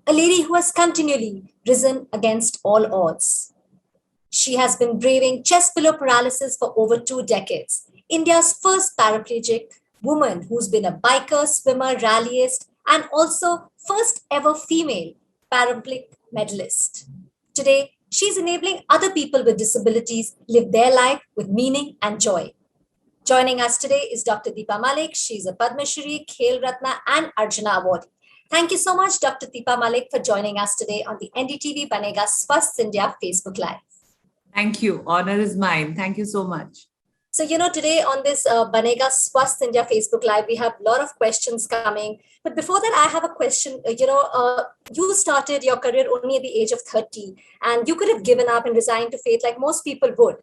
a lady who has continually risen against all odds. She has been braving chest pillow paralysis for over 2 decades. India's first paraplegic woman who's been a biker, swimmer, rallyist, and also first ever female Paralympic medalist. Today, she's enabling other people with disabilities live their life with meaning and joy. Joining us today is Dr. Deepa Malik. She's a Padma Shri, Khel Ratna, and Arjuna Award. Thank you so much, Dr. Deepa Malik, for joining us today on the NDTV Banega Swasth India Facebook Live. Thank you. Honor is mine. Thank you so much. So, today on this Banega Swasth India Facebook Live, we have a lot of questions coming. But before that, I have a question. You started your career only at the age of 30, and you could have given up and resigned to fate like most people would.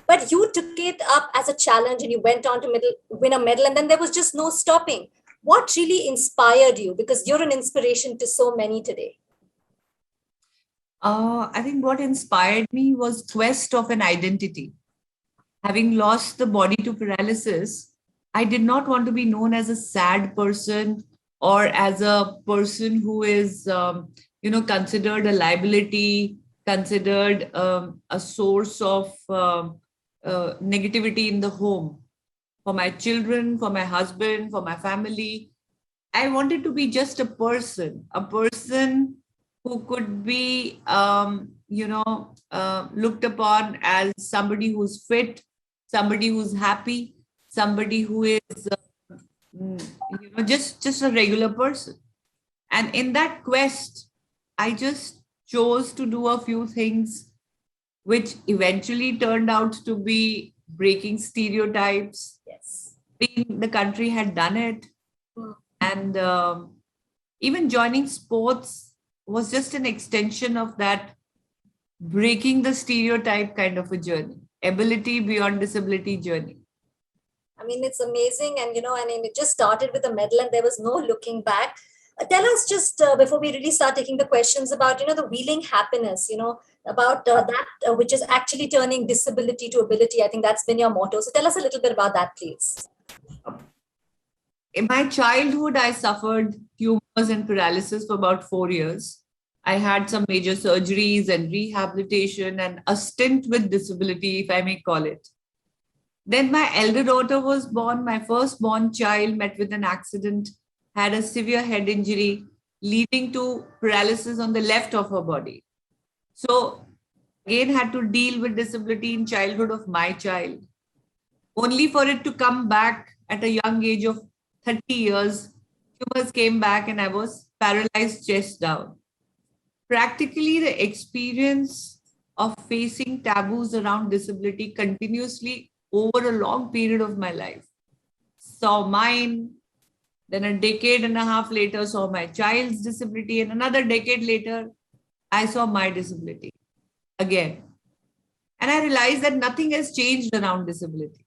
But you took it up as a challenge and you went on to win a medal, and then there was just no stopping. What really inspired you? Because you're an inspiration to so many today. I think what inspired me was quest of an identity. Having lost the body to paralysis, I did not want to be known as a sad person or as a person who is, considered a liability, considered a source of negativity in the home. For my children, for my husband, for my family, I wanted to be just a person who could be, looked upon as somebody who's fit, somebody who's happy, somebody who is, just a regular person. And in that quest, I just chose to do a few things which eventually turned out to be breaking stereotypes. Yes. The country had done it. And even joining sports was just an extension of that breaking the stereotype kind of a journey, ability beyond disability journey. I mean, it's amazing. And, it just started with a medal and there was no looking back. Tell us just before we really start taking the questions about, the wheeling happiness, about that, which is actually turning disability to ability. I think that's been your motto. So tell us a little bit about that, please. In my childhood, I suffered tumors and paralysis for about 4 years. I had some major surgeries and rehabilitation and a stint with disability, if I may call it. Then my elder daughter was born. My firstborn child met with an accident, had a severe head injury, leading to paralysis on the left of her body. So again, had to deal with disability in childhood of my child, only for it to come back at a young age of 30 years. Tumors came back and I was paralyzed chest down. Practically, the experience of facing taboos around disability continuously over a long period of my life. Saw mine, then a decade and a half later, saw my child's disability, and another decade later, I saw my disability again. And I realized that nothing has changed around disability.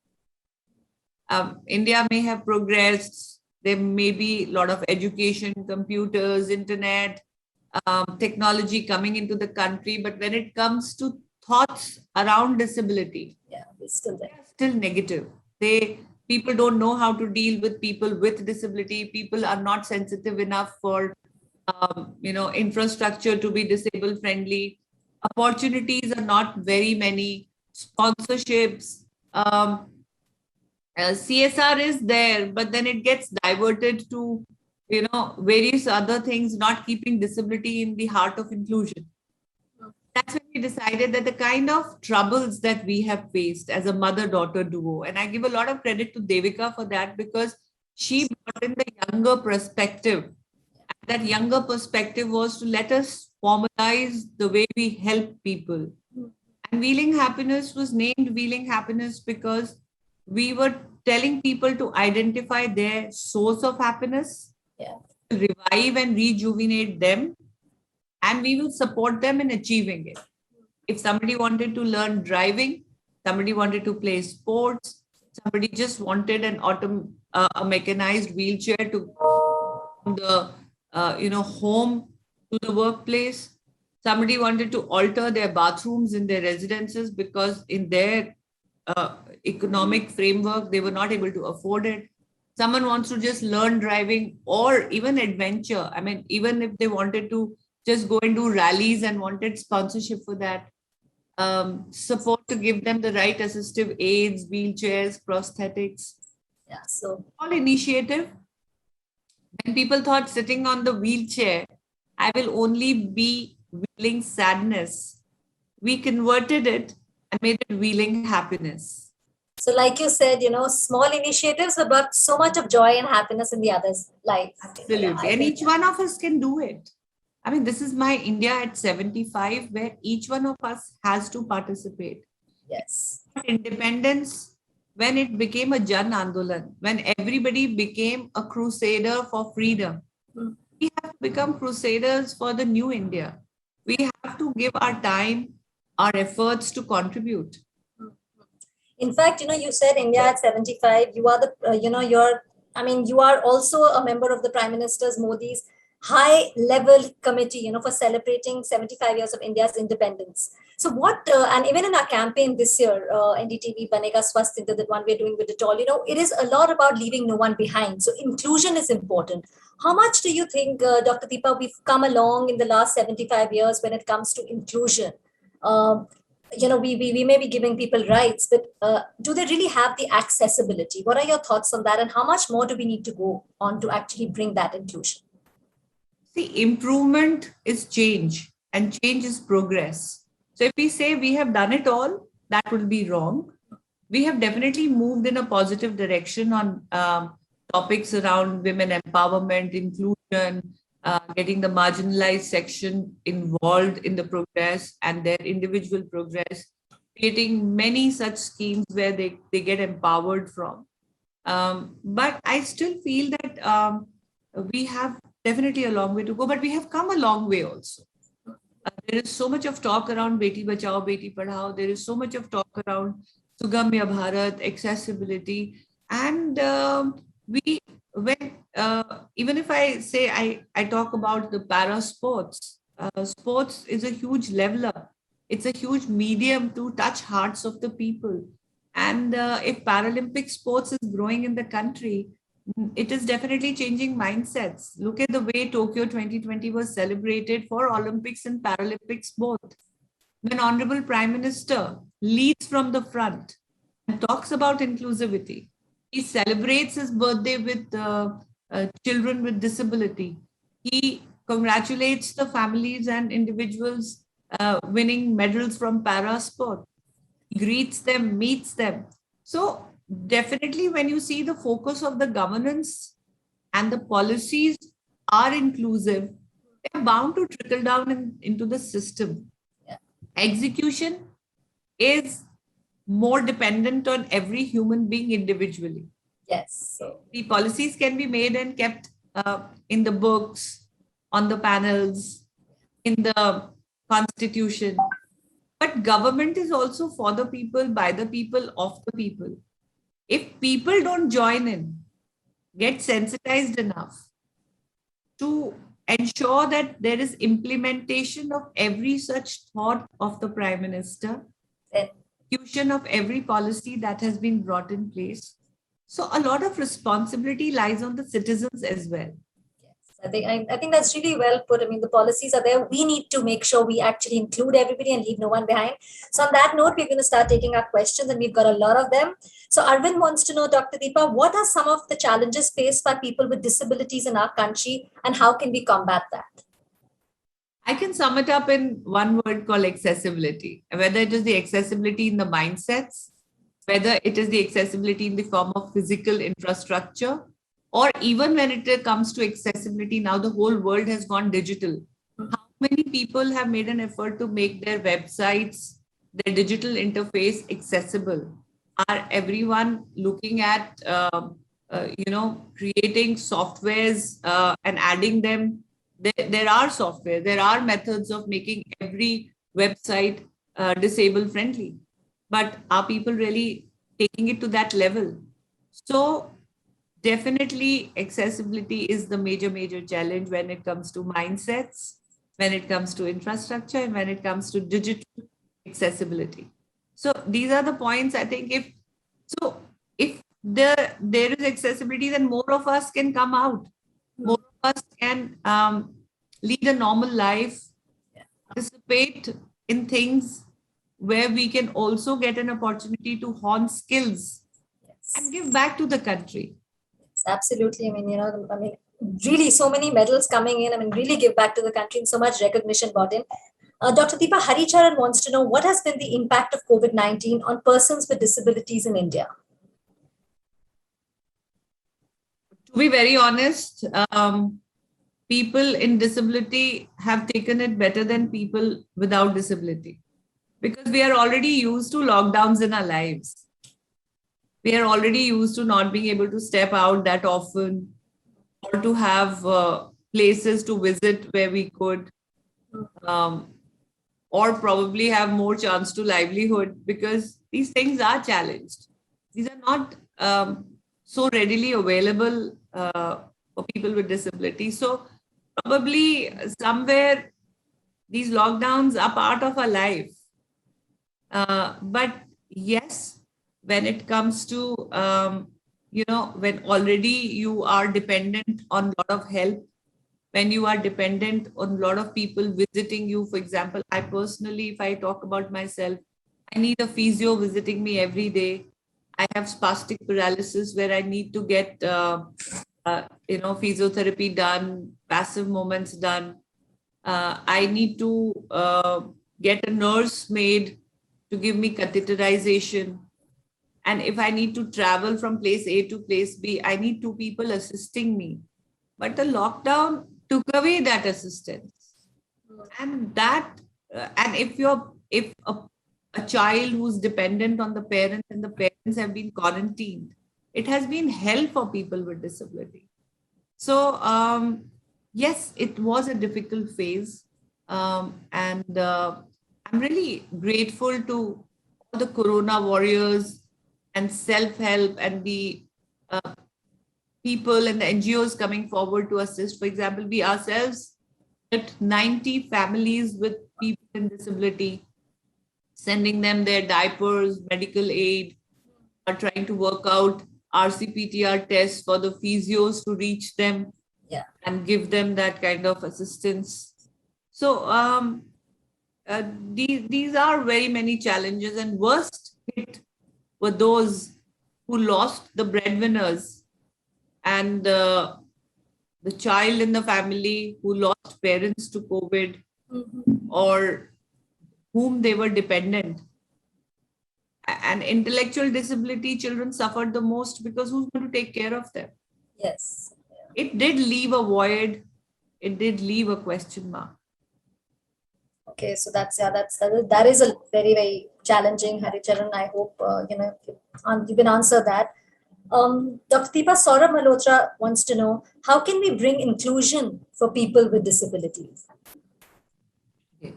India may have progressed. There may be a lot of education, computers, internet, technology coming into the country. But when it comes to thoughts around disability, it's still there. Still negative. People don't know how to deal with people with disability. People are not sensitive enough for, infrastructure to be disabled friendly. Opportunities are not very many. Sponsorships, CSR is there, but then it gets diverted to, various other things, not keeping disability in the heart of inclusion. That's when we decided that the kind of troubles that we have faced as a mother-daughter duo, and I give a lot of credit to Devika for that because she brought in the younger perspective. And that younger perspective was to let us formalize the way we help people. And Wheeling Happiness was named Wheeling Happiness because we were telling people to identify their source of happiness, revive and rejuvenate them, and we will support them in achieving it. If somebody wanted to learn driving, somebody wanted to play sports, somebody just wanted a mechanized wheelchair to the home to the workplace. Somebody wanted to alter their bathrooms in their residences because in their economic framework, they were not able to afford it. Someone wants to just learn driving or even adventure. I mean, even if they wanted to just go and do rallies and wanted sponsorship for that. Support to give them the right assistive aids, wheelchairs, prosthetics. Yeah, so All initiative. When people thought sitting on the wheelchair, I will only be wheeling sadness, we converted it and made it wheeling happiness. so like you said, small initiatives have brought so much of joy and happiness in the other's life. Absolutely. Yeah, I And think each one of us can do it. I mean, this is my India at 75, where each one of us has to participate. yes. Independence, when it became a Jan Andolan, when everybody became a crusader for freedom, we have to become crusaders for the new India. We have to give our time, our efforts to contribute. In fact, you said India at 75. You are the, you are also a member of the Prime Minister's Modi's high level committee, for celebrating 75 years of India's independence. So and even in our campaign this year, NDTV Banega Swasth India, that one we're doing with it all, it is a lot about leaving no one behind. So inclusion is important. How much do you think, Dr. Deepa, we've come along in the last 75 years when it comes to inclusion? We may be giving people rights, but do they really have the accessibility? What are your thoughts on that? And how much more do we need to go on to actually bring that inclusion? See, improvement is change and change is progress. So if we say we have done it all, that will be wrong. We have definitely moved in a positive direction on topics around women empowerment, inclusion, getting the marginalized section involved in the progress and their individual progress, creating many such schemes where they get empowered from. But I still feel that we have definitely a long way to go, but we have come a long way also. There is so much of talk around Beti Bachao, Beti Padhao. There is so much of talk around Sugamya Bharat, accessibility. And even if I say I talk about the para sports, sports is a huge leveler. It's a huge medium to touch hearts of the people. And if Paralympic sports is growing in the country, it is definitely changing mindsets. Look at the way Tokyo 2020 was celebrated for Olympics and Paralympics both. When Honorable Prime Minister leads from the front and talks about inclusivity, he celebrates his birthday with children with disability. He congratulates the families and individuals winning medals from para sport. He greets them, meets them. So definitely when you see the focus of the governance and the policies are inclusive, they're bound to trickle down into the system. Yeah. Execution is more dependent on every human being individually. Yes. So the policies can be made and kept in the books, on the panels, in the constitution. But government is also for the people, by the people, of the people. If people don't join in, get sensitized enough to ensure that there is implementation of every such thought of the Prime Minister, execution of every policy that has been brought in place. So a lot of responsibility lies on the citizens as well. I think that's really well put. I mean, the policies are there. We need to make sure we actually include everybody and leave no one behind. So on that note, we're going to start taking our questions, and we've got a lot of them. So Arvind wants to know, Dr. Deepa, what are some of the challenges faced by people with disabilities in our country, and how can we combat that? I can sum it up in one word called accessibility. Whether it is the accessibility in the mindsets, whether it is the accessibility in the form of physical infrastructure, or even when it comes to accessibility, now the whole world has gone digital. How many people have made an effort to make their websites, their digital interface accessible? Are everyone looking at, creating softwares and adding them? There are software, there are methods of making every website disabled friendly. But are people really taking it to that level? So definitely accessibility is the major challenge when it comes to mindsets, when it comes to infrastructure, and when it comes to digital accessibility. So these are the points. I think if there is accessibility, then more of us can come out. More of us can lead a normal life, participate in things where we can also get an opportunity to hone skills and give back to the country. Absolutely. I mean, really so many medals coming in. I mean, really give back to the country and so much recognition brought in. Dr. Deepa Haricharan wants to know what has been the impact of COVID-19 on persons with disabilities in India? To be very honest, people in disability have taken it better than people without disability because we are already used to lockdowns in our lives. We are already used to not being able to step out that often or to have places to visit where we could, or probably have more chance to livelihood because these things are challenged. These are not so readily available for people with disabilities. So probably somewhere these lockdowns are part of our life. But yes, when it comes to, when already you are dependent on a lot of help, when you are dependent on a lot of people visiting you, for example, I personally, if I talk about myself, I need a physio visiting me every day. I have spastic paralysis where I need to get, physiotherapy done, passive movements done. I need to get a nurse made to give me catheterization. And if I need to travel from place A to place B, I need two people assisting me. But the lockdown took away that assistance. And if a child who's dependent on the parents and the parents have been quarantined, it has been hell for people with disability. So yes, it was a difficult phase. And I'm really grateful to all the Corona warriors and self-help and the people and the NGOs coming forward to assist. For example, we ourselves at 90 families with people with disability, sending them their diapers, medical aid, are trying to work out RCPTR tests for the physios to reach them and give them that kind of assistance. So these are very many challenges, and worst hit were those who lost the breadwinners and the child in the family who lost parents to COVID or whom they were dependent. And intellectual disability children suffered the most because who's going to take care of them? Yes. It did leave a void. It did leave a question mark. Okay, so that is a very, very challenging, Haricharan. I hope you can answer that. Dr. Deepa, Saurabh Malhotra wants to know, how can we bring inclusion for people with disabilities? Okay.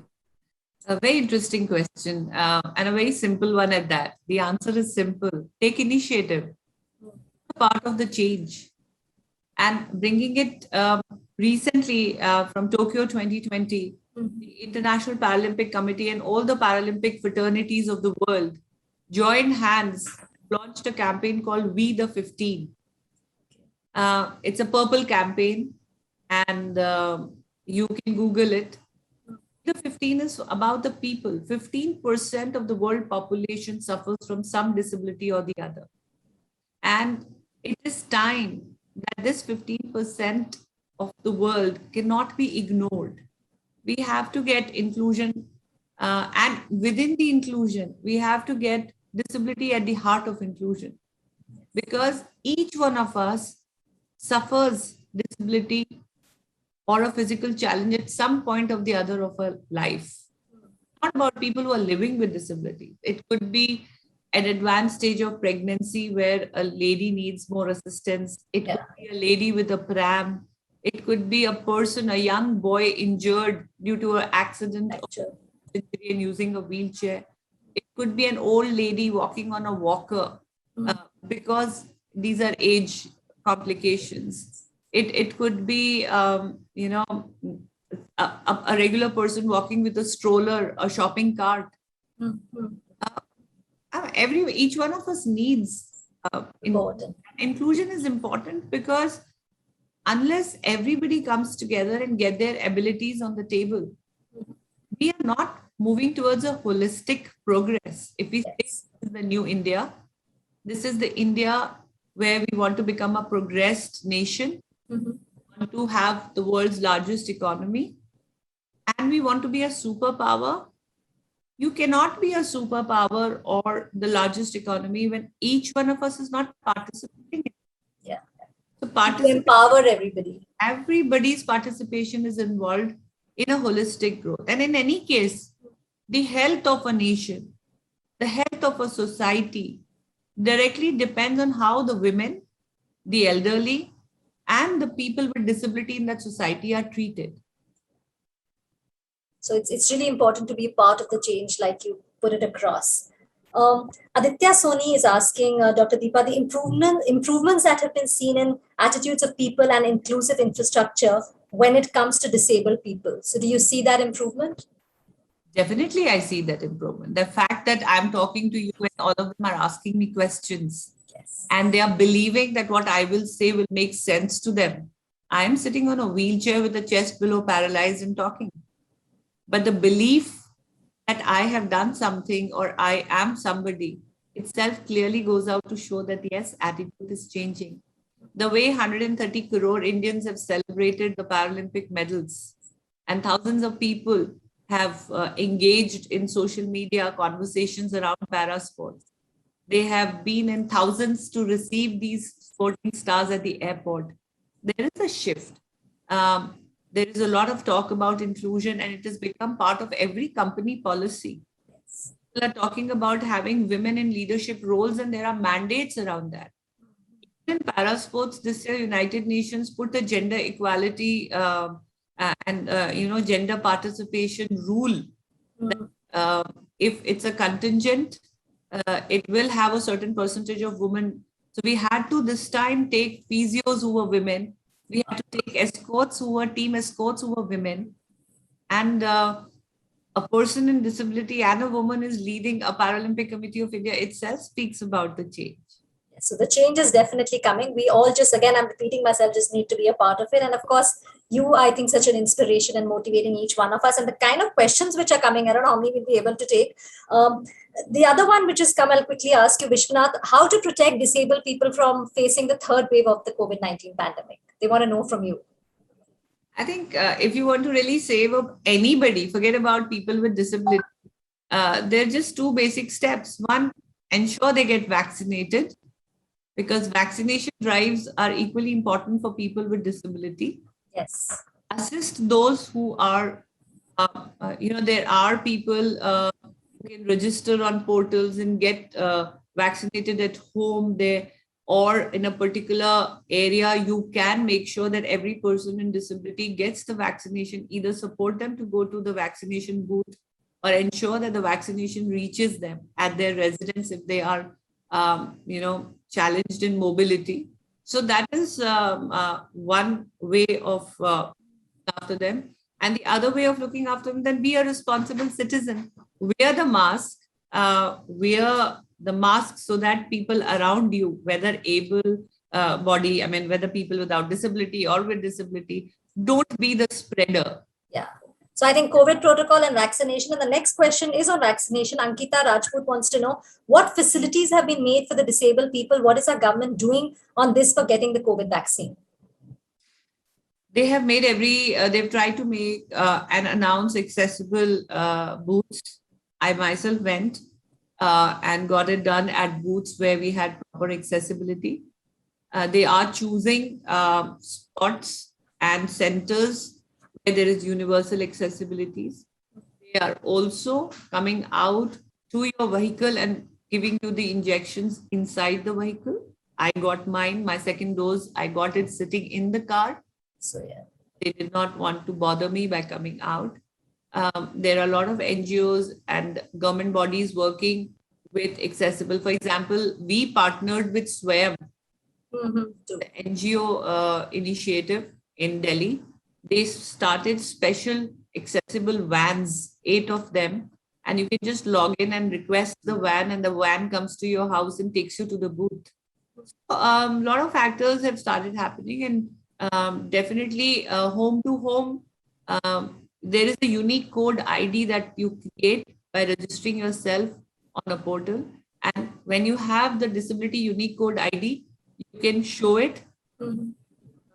A very interesting question and a very simple one at that. The answer is simple. Take initiative, part of the change. And bringing it recently from Tokyo 2020, the International Paralympic Committee and all the Paralympic fraternities of the world joined hands, launched a campaign called We the 15. It's a purple campaign, and you can Google it. The 15 is about the people. 15% of the world population suffers from some disability or the other. And it is time that this 15% of the world cannot be ignored. We have to get inclusion, and within the inclusion, we have to get disability at the heart of inclusion, because each one of us suffers disability or a physical challenge at some point of the other of our life. Not about people who are living with disability. It could be an advanced stage of pregnancy where a lady needs more assistance. It could be a lady with a pram. It could be a person, a young boy injured due to an accident and using a wheelchair. It could be an old lady walking on a walker because these are age complications. It could be, a regular person walking with a stroller, a shopping cart. Each one of us needs inclusion is important because unless everybody comes together and get their abilities on the table, we are not moving towards a holistic progress. If we say Yes. this is the new India, this is the India where we want to become a progressed nation, Mhm. want to have the world's largest economy, and we want to be a superpower. You cannot be a superpower or the largest economy when each one of us is not participating. Yeah. So To empower everybody. everybody's participation is involved in a holistic growth. And in any case, the health of a nation, the health of a society directly depends on how the women, the elderly, and the people with disability in that society are treated. So it's really important to be part of the change, like you put it across. Aditya Soni is asking Dr. Deepa, the improvements that have been seen in attitudes of people and inclusive infrastructure when it comes to disabled people. So do you see that improvement? Definitely, I see that improvement. The fact that I'm talking to you and all of them are asking me questions Yes. and they are believing that what I will say will make sense to them. I am sitting on a wheelchair with a chest below paralyzed and talking. But the belief that I have done something or I am somebody itself clearly goes out to show that yes, attitude is changing. The way 130 crore Indians have celebrated the Paralympic medals and thousands of people have engaged in social media conversations around para sports. They have been in thousands to receive these sporting stars at the airport. There is a shift. Um, there is a lot of talk about inclusion, and it has become part of every company policy. People are talking about having women in leadership roles, and there are mandates around that. In para sports this year, United Nations put a gender equality and gender participation rule. Uh, if it's a contingent, it will have a certain percentage of women. So we had to this time take physios who were women. We had to take escorts who were team escorts who were women. And a person in disability and a woman is leading a Paralympic Committee of India itself speaks about the change. So the change is definitely coming. We all just, again, I'm repeating myself, just need to be a part of it. And of course, you, I think, such an inspiration and motivating each one of us. And the kind of questions which are coming, I don't know how many we'll be able to take. The other one, which has come, I'll quickly ask you, Vishwanath, how to protect disabled people from facing the third wave of the COVID-19 pandemic? They want to know from you. I think if you want to really save up anybody, forget about people with disability. There are just two basic steps. One, ensure they get vaccinated, because vaccination drives are equally important for people with disability. Yes. Assist those who are, there are people who can register on portals and get vaccinated at home there or in a particular area. You can make sure that every person in disability gets the vaccination, either support them to go to the vaccination booth or ensure that the vaccination reaches them at their residence if they are challenged in mobility. So that is one way of after them. And the other way of looking after them, then be a responsible citizen. Wear the mask, so that people around you, whether able body, whether people without disability or with disability, don't be the spreader. Yeah. So I think COVID protocol and vaccination. And the next question is on vaccination. Ankita Rajput wants to know what facilities have been made for the disabled people. What is our government doing on this for getting the COVID vaccine? They have made they've tried to make and announce accessible booths. I myself went and got it done at booths where we had proper accessibility. They are choosing spots and centers where there is universal accessibilities. They are also coming out to your vehicle and giving you the injections inside the vehicle. I got mine, my second dose, I got it sitting in the car. So, yeah. They did not want to bother me by coming out. There are a lot of NGOs and government bodies working with accessible. For example, we partnered with SWAYAM, the NGO initiative in Delhi. They started special accessible vans, 8 of them, and you can just log in and request the van, and the van comes to your house and takes you to the booth. So, a lot of factors have started happening, and definitely home to home. There is a unique code ID that you create by registering yourself on a portal. And when you have the disability unique code ID, you can show it, Mhm.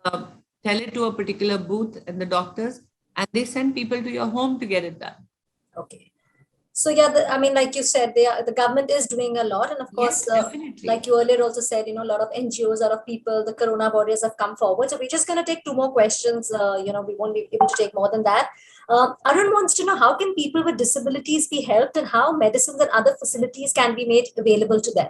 uh, tell it to a particular booth and the doctors, and they send people to your home to get it done. Okay. So yeah, I mean, like you said, the government is doing a lot, and of Yes, course, definitely. like you earlier also said, a lot of NGOs, a lot of people, the Corona warriors have come forward. So we're just going to take two more questions. We won't be able to take more than that. Arun wants to know, how can people with disabilities be helped, and how medicines and other facilities can be made available to them?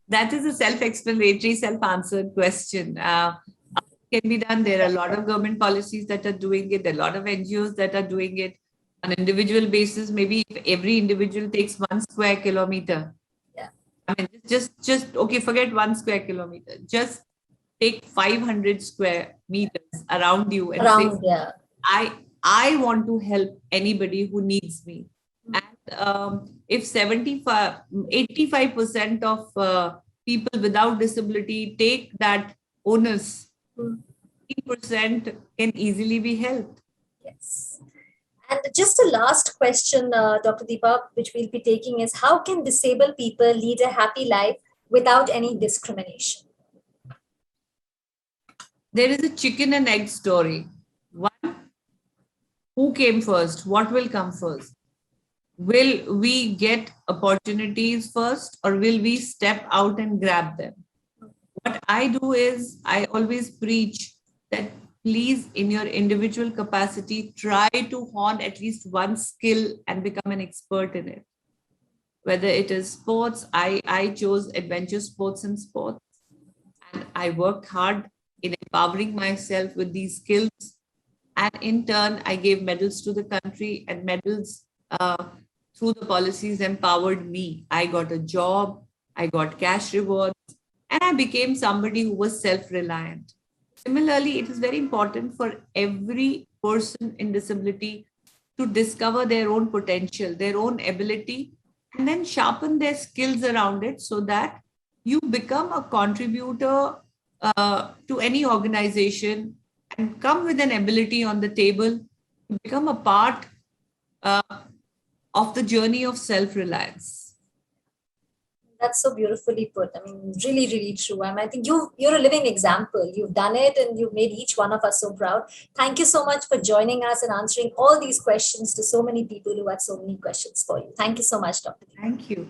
That is a self-explanatory, self-answered question. Can be done. There are a lot of government policies that are doing it. There are a lot of NGOs that are doing it on an individual basis. Maybe if every individual takes 1 square kilometer. Yeah. I mean, just okay, forget 1 square kilometer. Just take 500 square meters around you and say, Around, yeah. I want to help anybody who needs me. And if 75, 85% of people without disability take that onus, 80% can easily be helped. Yes. And just a last question, Dr. Deepa, which we'll be taking is, how can disabled people lead a happy life without any discrimination? There is a chicken and egg story. One, who came first? What will come first? Will we get opportunities first, or will we step out and grab them? What I do is I always preach that please, in your individual capacity, try to hone at least one skill and become an expert in it. Whether it is sports, I chose adventure sports and sports. And I worked hard in empowering myself with these skills. And in turn, I gave medals to the country, and medals through the policies empowered me. I got a job, I got cash rewards, and I became somebody who was self reliant. Similarly, it is very important for every person in disability to discover their own potential, their own ability, and then sharpen their skills around it so that you become a contributor to any organization and come with an ability on the table to become a part uh, of the journey of self reliance. That's so beautifully put. I mean, really, really true. I think you're a living example. You've done it, and you've made each one of us so proud. Thank you so much for joining us and answering all these questions to so many people who had so many questions for you. Thank you so much, Dr. Thank you.